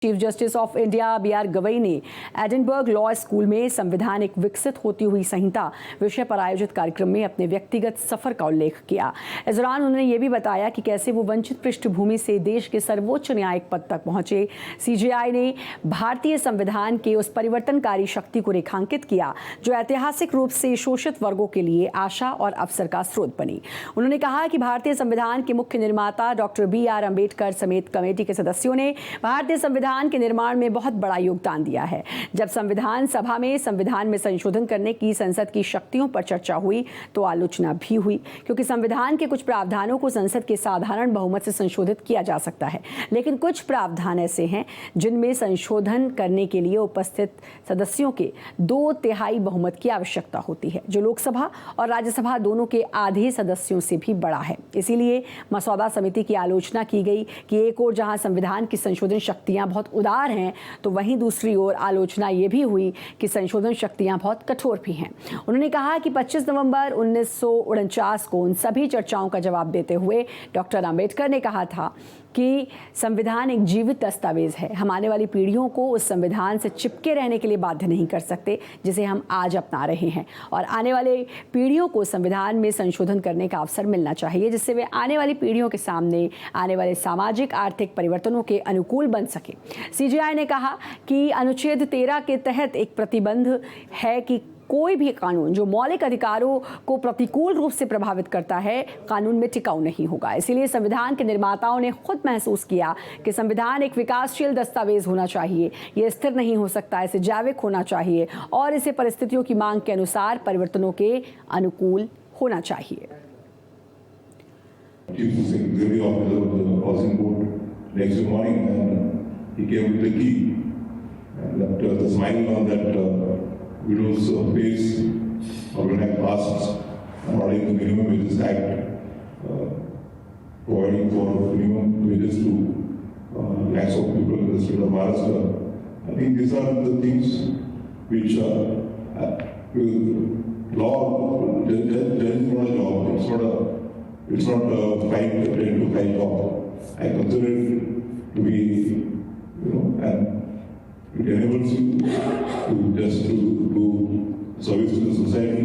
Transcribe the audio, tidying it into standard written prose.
Chief justice of India B R. Gavai ने Edinburgh law school में संवैधानिक विकसित होती हुई संहिता विषय पर आयोजित कार्यक्रम में अपने व्यक्तिगत सफर का उल्लेख किया। इस दौरान उन्होंने ये भी बताया कि कैसे वो वंचित पृष्ठभूमि से देश के सर्वोच्च न्यायिक पद तक पहुंचे। सीजेआई ने भारतीय संविधान के उस परिवर्तनकारी शक्ति को रेखांकित किया जो ऐतिहासिक रूप से शोषित वर्गों के लिए आशा और अवसर का स्रोत बनी। उन्होंने कहा कि भारतीय संविधान के मुख्य निर्माता डॉक्टर बी.आर. अम्बेडकर समेत कमेटी के सदस्यों ने भारतीय संविधान के निर्माण में बहुत बड़ा योगदान दिया है। जब संविधान सभा में संविधान में संशोधन करने की संसद की शक्तियों पर चर्चा हुई तो आलोचना भी हुई, क्योंकि संविधान के कुछ प्रावधानों को संसद के साधारण बहुमत से संशोधित किया जा सकता है, लेकिन कुछ प्रावधान ऐसे हैं जिनमें संशोधन करने के लिए उपस्थित सदस्यों के 2/3 बहुमत की आवश्यकता होती है, जो लोकसभा और राज्यसभा दोनों के आधे सदस्यों से भी बड़ा है। इसीलिए मसौदा समिति की आलोचना की गई कि एक ओर जहां संविधान की संशोधन शक्तियां बहुत उदार हैं, तो वहीं दूसरी ओर आलोचना ये भी हुई कि संशोधन शक्तियां बहुत कठोर भी हैं। उन्होंने कहा कि 25 नवंबर 1949 को उन सभी चर्चाओं का जवाब देते हुए डॉक्टर अंबेडकर ने कहा था कि संविधान एक जीवित दस्तावेज है। हम आने वाली पीढ़ियों को उस संविधान से चिपके रहने के लिए बाध्य नहीं कर सकते जिसे हम आज अपना रहे हैं, और आने वाले पीढ़ियों को संविधान में संशोधन करने का अवसर मिलना चाहिए जिससे वे आने वाली पीढ़ियों के सामने आने वाले सामाजिक आर्थिक परिवर्तनों के अनुकूल बन सके। सीजेआई ने कहा कि अनुच्छेद 13 के तहत एक प्रतिबंध है कि कोई भी कानून जो मौलिक अधिकारों को प्रतिकूल रूप से प्रभावित करता है कानून में टिकाऊ नहीं होगा। इसीलिए संविधान के निर्माताओं ने खुद महसूस किया कि संविधान एक विकासशील दस्तावेज होना चाहिए, ये स्थिर नहीं हो सकता, इसे जैविक होना चाहिए और इसे परिस्थितियों की मांग के अनुसार परिवर्तनों के अनुकूल होना चाहिए। Widows face or will have passed according to Minimum Wages Act, providing for minimum wages to lakhs of people in the state of Maharashtra. I think these are the things which law is not a job. It's not a 5 to 5 job. I consider it to be, and it enables you to just to do service to the society.